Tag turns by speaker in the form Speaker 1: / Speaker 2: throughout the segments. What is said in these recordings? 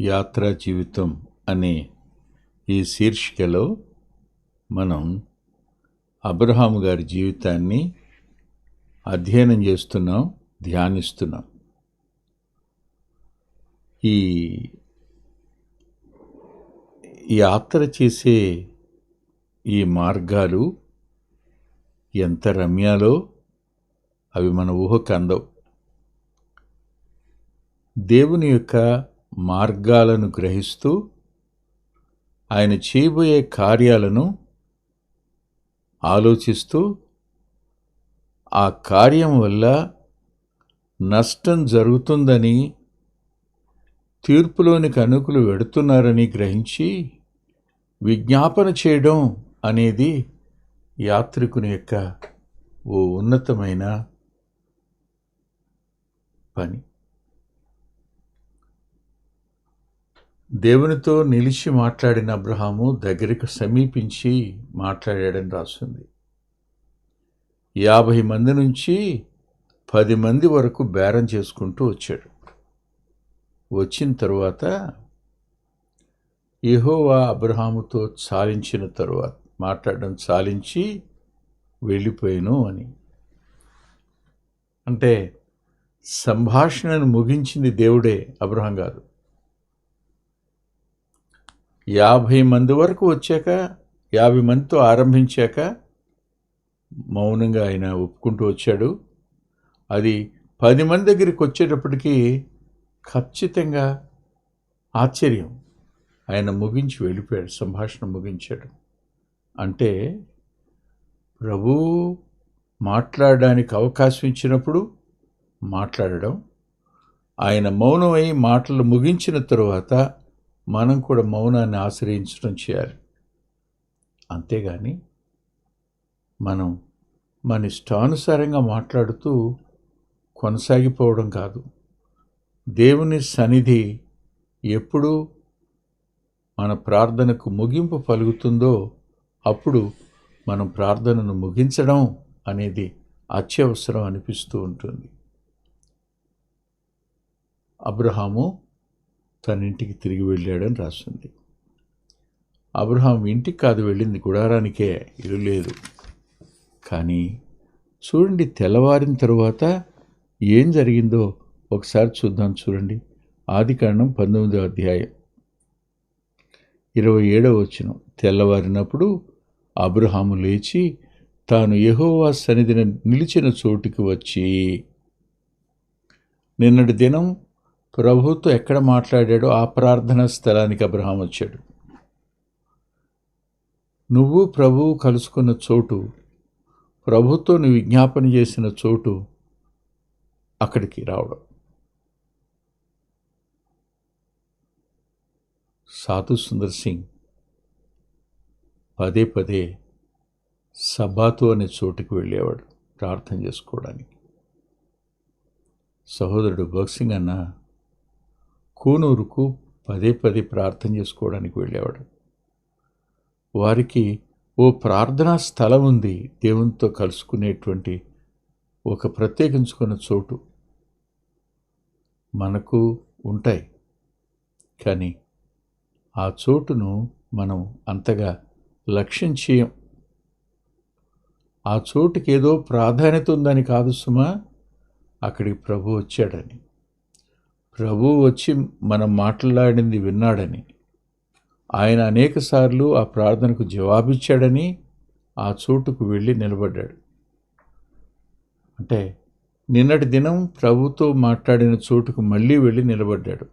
Speaker 1: యాత్రా జీవితం అనే ఈ శీర్షికలో మనం అబ్రహాము గారి జీవితాన్ని అధ్యయనం చేస్తున్నాం, ధ్యానిస్తున్నాం. ఈ యాత్ర చేసే ఈ మార్గాలు ఎంత రమ్యాలో అవి మన ఊహకు అందవు. దేవుని యొక్క మార్గాలను గ్రహిస్తూ ఆయన చేయబోయే కార్యాలను ఆలోచిస్తూ ఆ కార్యం వల్ల నష్టం జరుగుతుందని, తీర్పులోనికి అనుకులు వెడుతున్నారని గ్రహించి విజ్ఞాపన చేయడం అనేది యాత్రికుని యొక్క ఓ ఉన్నతమైన పని. దేవునితో నిలిచి మాట్లాడిన అబ్రహాము దగ్గరికి సమీపించి మాట్లాడాడని రాస్తుంది. 50 మంది నుంచి 10 మంది వరకు బేరం చేసుకుంటూ వచ్చాడు. వచ్చిన తరువాత యెహోవా అబ్రహాముతో చాలించిన తరువాత మాట్లాడడం చాలించి వెళ్ళిపోయాను అని. అంటే సంభాషణను ముగించింది దేవుడే, అబ్రహాం కాదు. 50 మంది వరకు వచ్చాక, 50 మందితో ఆరంభించాక మౌనంగా ఆయన ఒప్పుకుంటూ వచ్చాడు. అది 10 మంది దగ్గరికి వచ్చేటప్పటికీ ఖచ్చితంగా ఆశ్చర్యం, ఆయన ముగించి వెళ్ళిపోయాడు, సంభాషణ ముగించాడు. అంటే ప్రభు మాట్లాడడానికి అవకాశం ఇచ్చినప్పుడు మాట్లాడడం, ఆయన మౌనమై మాటలు ముగించిన తరువాత మనం కూడా మౌనాన్ని ఆశ్రయించడం చేయాలి. అంతేగాని మనం మన ఇష్టానుసారంగా మాట్లాడుతూ కొనసాగిపోవడం కాదు. దేవుని సన్నిధి ఎప్పుడు మన ప్రార్థనకు ముగింపు పలుకుతుందో అప్పుడు మనం ప్రార్థనను ముగించడం అనేది అత్యవసరం అనిపిస్తూ ఉంటుంది. అబ్రహాము తన ఇంటికి తిరిగి వెళ్ళాడని రాస్తుంది. అబ్రహాం ఇంటికి కాదు వెళ్ళింది, గుడారానికే, ఇల్లు లేదు. కానీ చూడండి, తెల్లవారిన తరువాత ఏం జరిగిందో ఒకసారి చూద్దాం. చూడండి, ఆదికాండం 19వ అధ్యాయం 27వ వచనం. తెల్లవారినప్పుడు అబ్రహాము లేచి తాను యెహోవా సన్నిధిన నిలిచిన చోటుకి వచ్చి, నిన్నటి దినం ప్రభుతో ఎక్కడ మాట్లాడాడో ఆ ప్రార్థనా స్థలానికి అబ్రహాం వచ్చాడు. నువ్వు ప్రభువు కలుసుకున్న చోటు, ప్రభుతో నువ్వు విజ్ఞాపన చేసిన చోటు, అక్కడికి రావడం. సాధు సుందర్ సింగ్ పదే పదే సబాతు అనే చోటుకు వెళ్ళేవాడు ప్రార్థన చేసుకోవడానికి. సహోదరుడు భగత్ అన్న కూనూరుకు పదే పదే ప్రార్థన చేసుకోవడానికి వెళ్ళేవాడు. వారికి ఓ ప్రార్థనా స్థలం ఉంది, దేవునితో కలుసుకునేటువంటి ఒక ప్రత్యేకించుకున్న చోటు. మనకు ఉంటాయి, కానీ ఆ చోటును మనం అంతగా లక్ష్యం చేయం. ఆ చోటుకి ఏదో ప్రాధాన్యత ఉందని కాదు సుమా, అక్కడికి ప్రభు వచ్చాడని, ప్రభు వచ్చి మనం మాట్లాడింది విన్నాడని, ఆయన అనేకసార్లు ఆ ప్రార్థనకు జవాబిచ్చాడని ఆ చోటుకు వెళ్ళి నిలబడ్డాడు. అంటే నిన్నటి దినం ప్రభుతో మాట్లాడిన చోటుకు మళ్ళీ వెళ్ళి నిలబడ్డాడు.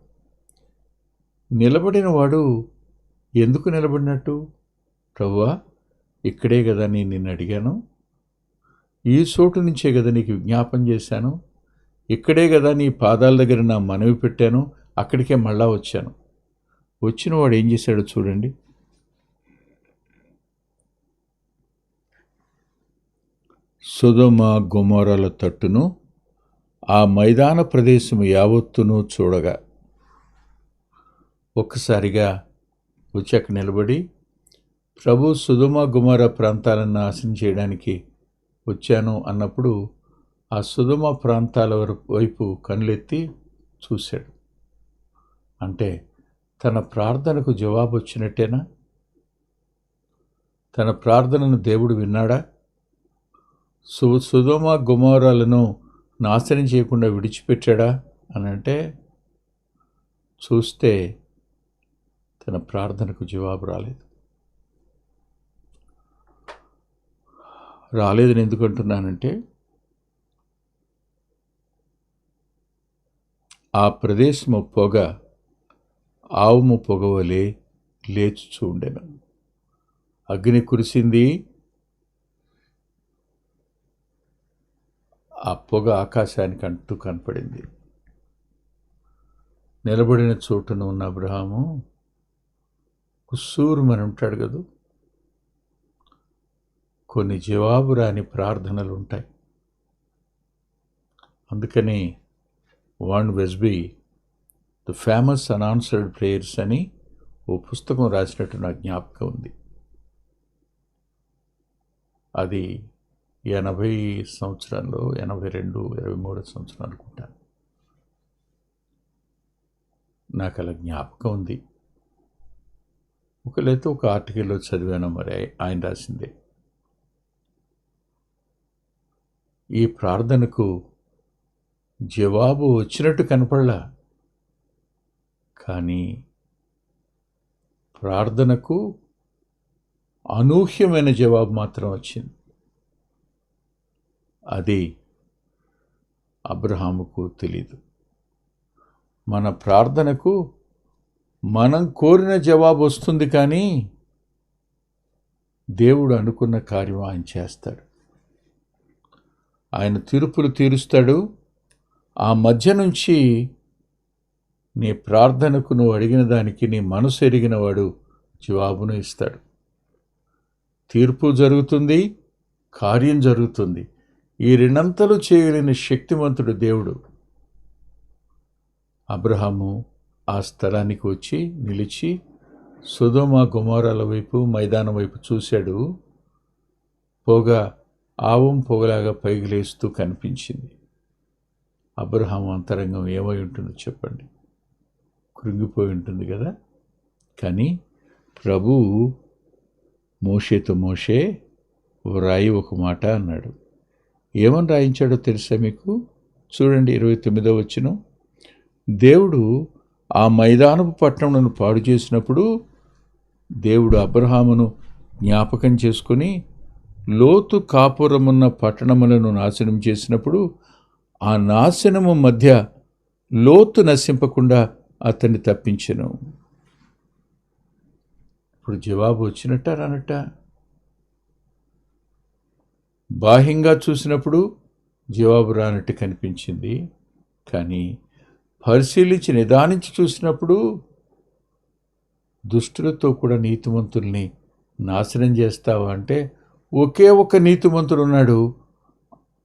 Speaker 1: నిలబడిన వాడు ఎందుకు నిలబడినట్టు? ప్రభువా, ఇక్కడే కదా నేను నిన్ను అడిగాను, ఈ చోటు నుంచే కదా నీకు విజ్ఞాపన చేశాను, ఇక్కడే కదా నీ పాదాల దగ్గర నా మనవి పెట్టాను, అక్కడికే మళ్ళా వచ్చాను. వచ్చిన వాడు ఏం చేశాడో చూడండి. సొదొమ గొమొర్రాల తట్టును ఆ మైదాన ప్రదేశము యావత్తును చూడగా ఒక్కసారిగా వచ్చి అక్కడ నిలబడి, ప్రభు సొదొమ గొమొర్రా ప్రాంతాలను నాశనం చేయడానికి వచ్చాను అన్నప్పుడు ఆ సొదొమ ప్రాంతాల వైపు కళ్ళెత్తి చూశాడు. అంటే తన ప్రార్థనకు జవాబు వచ్చినట్టేనా? తన ప్రార్థనను దేవుడు విన్నాడా? సొదొమ గొమొర్రాలను నాశనం చేయకుండా విడిచిపెట్టాడా అని అంటే చూస్తే తన ప్రార్థనకు జవాబు రాలేదని ఎందుకు అంటున్నానంటే, ఆ ప్రదేశము పొగ ఆవుము పొగవలే లేచుచూ ఉండెను. అగ్ని కురిసింది, ఆ పొగ ఆకాశానికి అంటూ కనపడింది. నిలబడిన చోటున ఉన్న అబ్రహాము కుస్సూరుమని ఉంటాడు కదా. కొన్ని జవాబు రాని ప్రార్థనలు ఉంటాయి. అందుకని Warren Wiersbe the famous unanswered prayers అని ఓ పుస్తకం రాసినట్టు నాకు జ్ఞాపకం ఉంది. అది 80 సంవత్సరాల్లో 82, 23 సంవత్సరం అనుకుంటాను. నాకు అలా జ్ఞాపకం ఉంది. ఒకలైతే ఒక ఆర్టికల్లో చదివాను, మరి ఆయన రాసిందే. ఈ ప్రార్థనకు జవాబు వచ్చినట్టు కనపడలా, కానీ ప్రార్థనకు అనూహ్యమైన జవాబు మాత్రం వచ్చింది. అది అబ్రహాముకు తెలీదు. మన ప్రార్థనకు మనం కోరిన జవాబు వస్తుంది, కానీ దేవుడు అనుకున్న కార్యం ఆయన చేస్తాడు. ఆయన తీర్పులు తీరుస్తాడు. ఆ మధ్య నుంచి నీ ప్రార్థనకు నువ్వు అడిగిన దానికి నీ మనసు ఎరిగిన వాడు జవాబును ఇస్తాడు. తీర్పు జరుగుతుంది, కార్యం జరుగుతుంది. ఈ రెండంతలు చేయలేని శక్తిమంతుడు దేవుడు. అబ్రహాము ఆ స్థలానికి వచ్చి నిలిచి సొదొమ గొమొర్రాల వైపు, మైదానం వైపు చూశాడు. పొగ ఆవం పొగలాగా పైకి లేస్తూ కనిపించింది. అబ్రహాము అంతరంగం ఏమై ఉంటుందో చెప్పండి? కృంగిపోయి ఉంటుంది కదా. కానీ ప్రభువు మోషేతో, మోషే రాయి ఒక మాట అన్నాడు. ఏమని రాయించాడో తెలుసా మీకు? చూడండి 29వ వచనం. దేవుడు ఆ మైదానపు పట్టణమును పాడు చేసినప్పుడు దేవుడు అబ్రహామును జ్ఞాపకం చేసుకొని లోతు కాపురమున్న పట్టణములను నాశనం చేసినప్పుడు ఆ నాశనము మధ్య లోతు నశింపకుండా అతన్ని తప్పించెను. ఇప్పుడు జవాబు వచ్చినట్ట రానట్ట? బాహ్యంగా చూసినప్పుడు జవాబు రానట్టు కనిపించింది, కానీ పరిశీలించి నిదానించి చూసినప్పుడు దుష్టులతో కూడా నీతిమంతుల్ని నాశనం చేస్తావా అంటే, ఒకే ఒక్క నీతిమంతుడు ఉన్నాడు.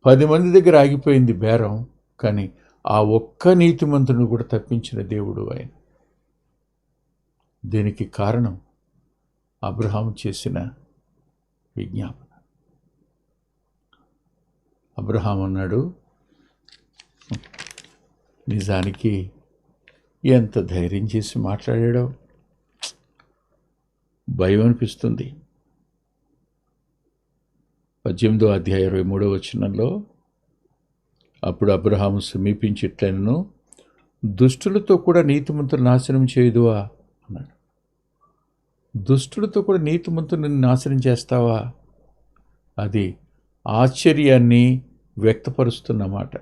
Speaker 1: 10 మంది దగ్గర ఆగిపోయింది బేరం, కానీ ఆ ఒక్క నీతిమంతుడిని కూడా తప్పించిన దేవుడు ఆయన. దీనికి కారణం అబ్రహాము చేసిన విజ్ఞాపన. అబ్రహాం అన్నాడు, నిజానికి ఎంత ధైర్యం చేసి మాట్లాడాడో, భయం అనిపిస్తుంది. 18వ అధ్యాయం 23వ వచనంలో, అప్పుడు అబ్రహాము సమీపించి ఇట్లనెను, దుష్టులతో కూడా నీతిమంతులు నాశనం చేయదువా అన్నాడు. దుష్టులతో కూడా నీతిమంతుని నాశనం చేస్తావా? అది ఆశ్చర్యాన్ని వ్యక్తపరుస్తున్నమాట,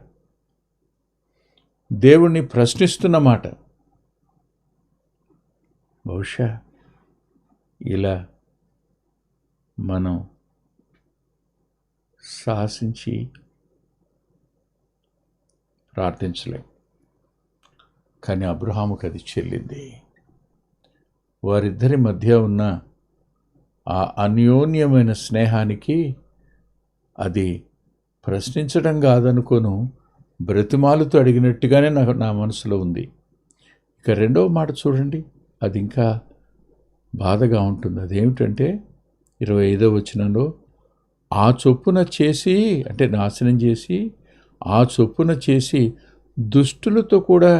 Speaker 1: దేవుణ్ణి ప్రశ్నిస్తున్నమాట. బహుశా ఇలా మనం సాహసించి ప్రార్థించలేం, కానీ అబ్రహాముకు అది చెల్లింది. వారిద్దరి మధ్య ఉన్న ఆ అన్యోన్యమైన స్నేహానికి అది ప్రశ్నించడం కాదనుకోను, బ్రతిమాలుతో అడిగినట్టుగానే నా మనసులో ఉంది. ఇక రెండవ మాట చూడండి, అది ఇంకా బాధగా ఉంటుంది. అదేమిటంటే 25వ వచనంలో, ఆ చొప్పున చేసి, అంటే నాశనం చేసి, ఆ చొప్పున చేసి దుష్టులతో కూడా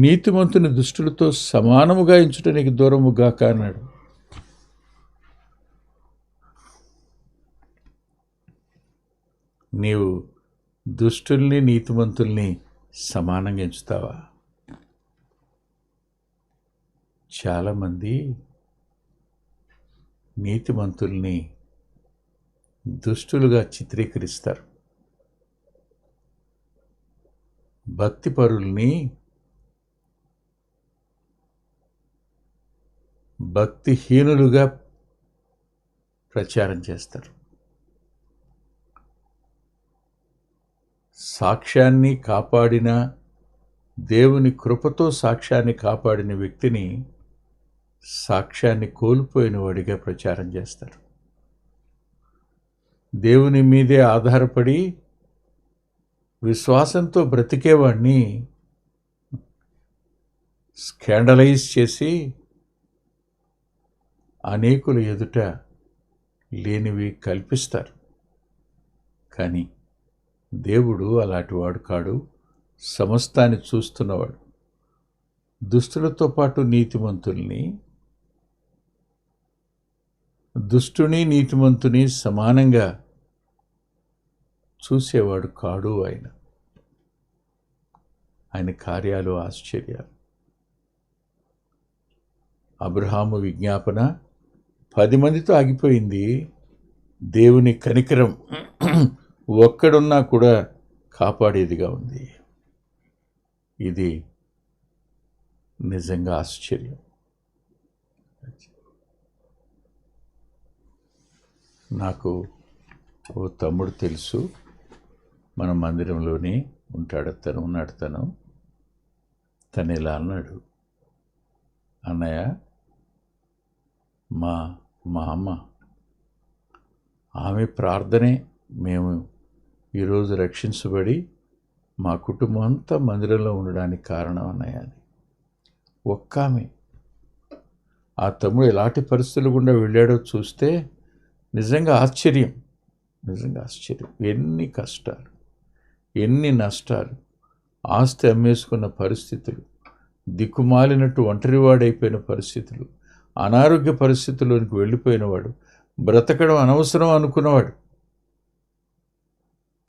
Speaker 1: నీతిమంతుని దుష్టులతో సమానముగా ఎంచుట నీకు దూరముగాక అన్నాడు. నీవు దుష్టుల్ని నీతిమంతుల్ని సమానంగా ఎంచుతావా? చాలామంది నీతిమంతుల్ని దుష్టులుగా చిత్రీకరిస్తారు. భక్తిపరుల్ని భక్తిహీనులుగా ప్రచారం చేస్తారు. సాక్ష్యాన్ని కాపాడిన, దేవుని కృపతో సాక్ష్యాన్ని కాపాడిన వ్యక్తిని సాక్ష్యాన్ని కోల్పోయిన వాడిగా ప్రచారం చేస్తారు. దేవుని మీదే ఆధారపడి విశ్వాసంతో బ్రతికేవాడిని స్కాండలైజ్ చేసి అనేకుల ఎదుట లేనివి కల్పిస్తారు. కానీ దేవుడు అలాంటివాడు కాడు, సమస్తాన్ని చూస్తున్నవాడు. దుష్టులతో పాటు నీతిమంతుల్ని, దుష్టుని నీతిమంతుని సమానంగా చూసేవాడు కాడు. ఆయన కార్యాలు ఆశ్చర్యాలు. అబ్రహాము విజ్ఞాపన 10 మందితో ఆగిపోయింది. దేవుని కనికరం ఒక్కడున్నా కూడా కాపాడేదిగా ఉంది. ఇది నిజంగా ఆశ్చర్యం. నాకు ఓ తమ్ముడు తెలుసు, మన మందిరంలోనే ఉంటాడు. తను ఇలా అన్నాడు, అన్నయ్య, మా అమ్మ, ఆమె ప్రార్థనే మేము ఈరోజు రక్షించబడి మా కుటుంబం అంతా మందిరంలో ఉండడానికి కారణం అన్నయ్య అని. ఒక్క ఆమె. ఆ తమ్ముడు ఎలాంటి పరిస్థితులు గుండా వెళ్ళాడో చూస్తే నిజంగా ఆశ్చర్యం. ఎన్ని కష్టాలు, ఎన్ని నష్టాలు, ఆస్తి అమ్మేసుకున్న పరిస్థితులు, దిక్కుమాలినట్టు ఒంటరివాడైపోయిన పరిస్థితులు, అనారోగ్య పరిస్థితుల్లోనికి వెళ్ళిపోయినవాడు, బ్రతకడం అనవసరం అనుకున్నవాడు.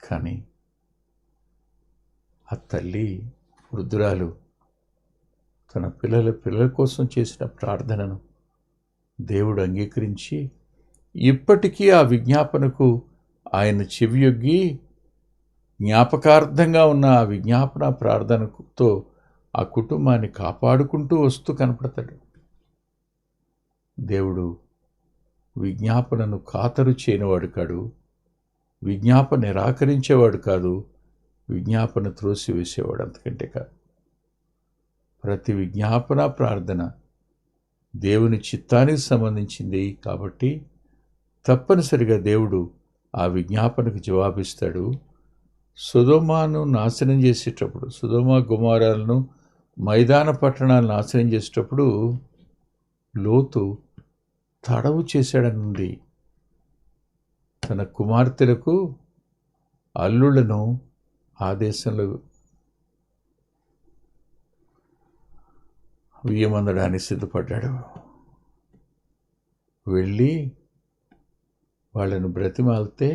Speaker 1: కానీ ఆ తల్లి వృద్ధురాలు తన పిల్లల కోసం చేసిన ప్రార్థనను దేవుడు అంగీకరించి ఇప్పటికీ ఆ విజ్ఞాపనకు ఆయన చెవియొగ్గి జ్ఞాపకార్థంగా ఉన్న ఆ విజ్ఞాపన ప్రార్థనతో ఆ కుటుంబాన్ని కాపాడుకుంటూ వస్తూ కనపడతాడు. దేవుడు విజ్ఞాపనను ఖాతరు చేయనివాడు కాడు, విజ్ఞాపన నిరాకరించేవాడు కాదు, విజ్ఞాపన త్రోసివేసేవాడు అంతకంటే కాదు. ప్రతి విజ్ఞాపన ప్రార్థన దేవుని చిత్తానికి సంబంధించింది కాబట్టి తప్పనిసరిగా దేవుడు ఆ విజ్ఞాపనకు జవాబిస్తాడు. సొదొమను నాశనం చేసేటప్పుడు, సొదొమ గొమొరాలను, మైదాన పట్టణాలను నాశనం చేసేటప్పుడు లోతు తడవు చేశాడనుంది. తన కుమార్తెలకు అల్లుళ్లను ఆ దేశంలో వియ్యమందడానికి సిద్ధపడ్డాడు. వెళ్ళి వాళ్ళను బ్రతిమాలితే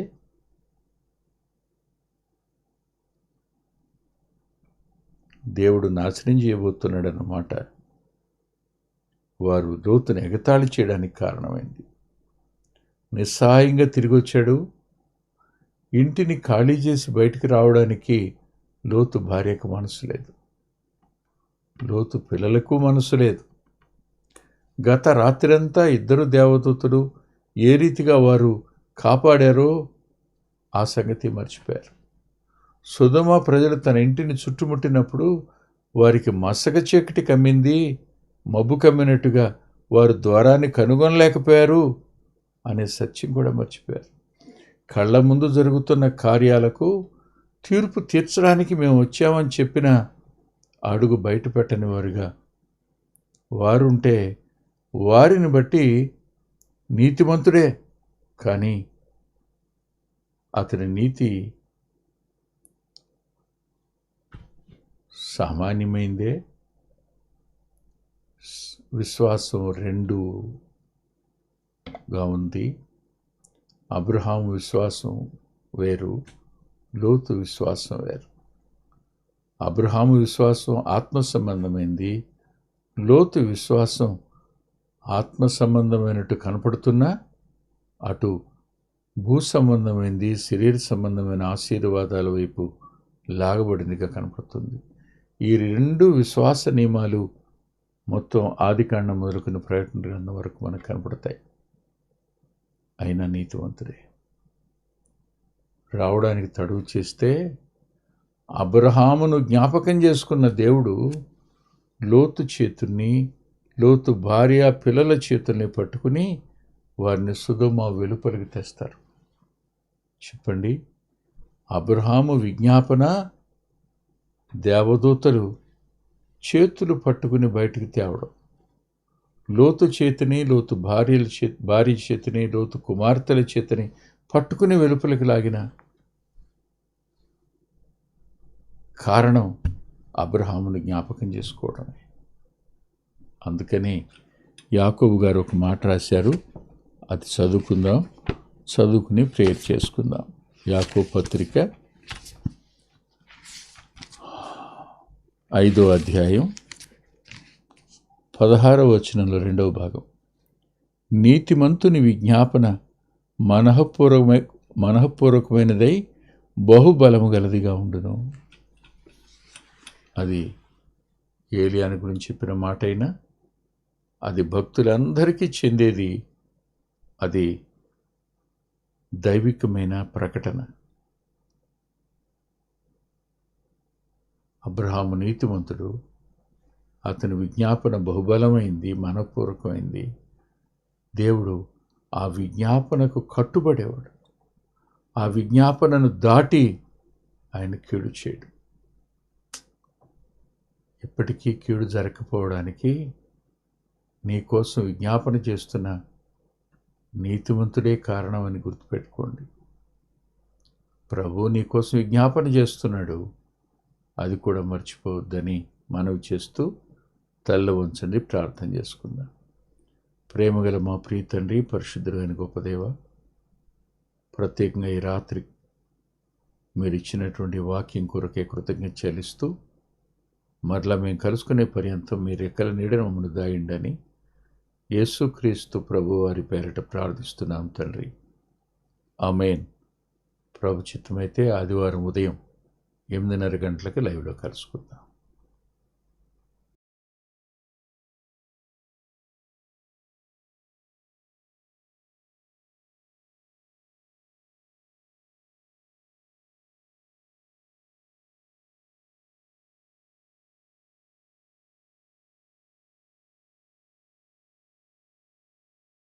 Speaker 1: దేవుడు నాశనం చేయబోతున్నాడు అన్నమాట. వారు లోతును ఎగతాళి చేయడానికి కారణమైంది. నిస్సహాయంగా తిరిగి వచ్చాడు. ఇంటిని ఖాళీ చేసి బయటికి రావడానికి లోతు భార్యకు మనసు లేదు, లోతు పిల్లలకు మనసు లేదు. గత రాత్రంతా ఇద్దరు దేవదూతలు ఏ రీతిగా వారు కాపాడారో ఆ సంగతి మర్చిపోయారు. సొదొమ ప్రజలు తన ఇంటిని చుట్టుముట్టినప్పుడు వారికి మసక చీకటి కమ్మింది, మబ్బు కమ్మినట్టుగా వారు ద్వారాన్ని కనుగొనలేకపోయారు అనే సత్యం కూడా మర్చిపోయారు. కళ్ళ ముందు జరుగుతున్న కార్యాలకు తీర్పు తీర్చడానికి మేము వచ్చామని చెప్పిన అడుగు బయట పెట్టని వారుగా వారుంటే వారిని బట్టి నీతిమంతుడే, కానీ అతని నీతి సామాన్యమైందే, విశ్వాసం రెండుగా ఉంది. అబ్రహాము విశ్వాసం వేరు, లోతు విశ్వాసం వేరు. అబ్రహాము విశ్వాసం ఆత్మ సంబంధమైంది, లోతు విశ్వాసం ఆత్మ సంబంధమైనట్టు కనపడుతున్నా అటు భూ సంబంధమైంది, శరీర సంబంధమైన ఆశీర్వాదాల వైపు లాగబడిందిగా కనపడుతుంది. ఈ రెండు విశ్వాస నియమాలు మొత్తం ఆదికాండం మొదలుకున్న ప్రకటన గ్రంథం వరకు మనకు కనపడతాయి. అయినా నీతివంతుడే రావడానికి తడువు చేస్తే అబ్రహామును జ్ఞాపకం చేసుకున్న దేవుడు లోతు చేతుల్ని, లోతు భార్య పిల్లల చేతుల్ని పట్టుకుని వారిని సొదొమ వెలుపలికి తెస్తారు. చెప్పండి, అబ్రహాము విజ్ఞాపన దేవదూతలు చేతులు పట్టుకుని బయటికి తేవడం, లోతు చేతిని, లోతు భార్య చేతిని, లోతు కుమార్తెల చేతిని పట్టుకుని వెలుపలికి లాగిన కారణం అబ్రహామును జ్ఞాపకం చేసుకోవడమే. అందుకని యాకోబు గారు ఒక మాట రాశారు, అది చదువుకుందాం, చదువుకుని ప్రేయర్ చేసుకుందాం. యాకోబు పత్రిక 5వ అధ్యాయం 16వ వచనంలో 2వ భాగం. నీతిమంతుని విజ్ఞాపన మనఃపూర్వకమైనదై బహుబలము గలదిగా ఉండును. అది ఏలియాని గురించి చెప్పిన మాట అయినా అది భక్తులందరికీ చెందేది. అది దైవికమైన ప్రకటన. అబ్రహాము నీతిమంతుడు, అతని విజ్ఞాపన బహుబలమైంది, మనఃపూర్వకమైంది. దేవుడు ఆ విజ్ఞాపనకు కట్టుబడేవాడు. ఆ విజ్ఞాపనను దాటి ఆయన కీడు చేయడు. ఎప్పటికీ కీడు జరగకపోవడానికి నీకోసం విజ్ఞాపన చేస్తున్న నీతిమంతుడే కారణం అని గుర్తుపెట్టుకోండి. ప్రభువు నీకోసం విజ్ఞాపన చేస్తున్నాడు, అది కూడా మర్చిపోవద్దని మనవి చేస్తూ తల్ల వంచండి, ప్రార్థన చేసుకుందాం. ప్రేమగల మా ప్రియ తండ్రి, పరిశుద్ధుడైన గొప్ప దేవ, ప్రత్యేకంగా ఈ రాత్రి మీరు ఇచ్చినటువంటి వాక్యం కొరకే కృతజ్ఞత చెల్లిస్తూ, మరలా మేము కలుసుకునే పర్యంతం మీరు రెక్కల నీడన మమ్మల్ని దాయండని యేసుక్రీస్తు ప్రభు వారి పేరిట ప్రార్థిస్తున్నాం తండ్రి. ఆమేన్. ప్రభు చిత్తమైతే ఆదివారం ఉదయం 8:30 గంటలకు లైవ్లో కలుసుకుందాం.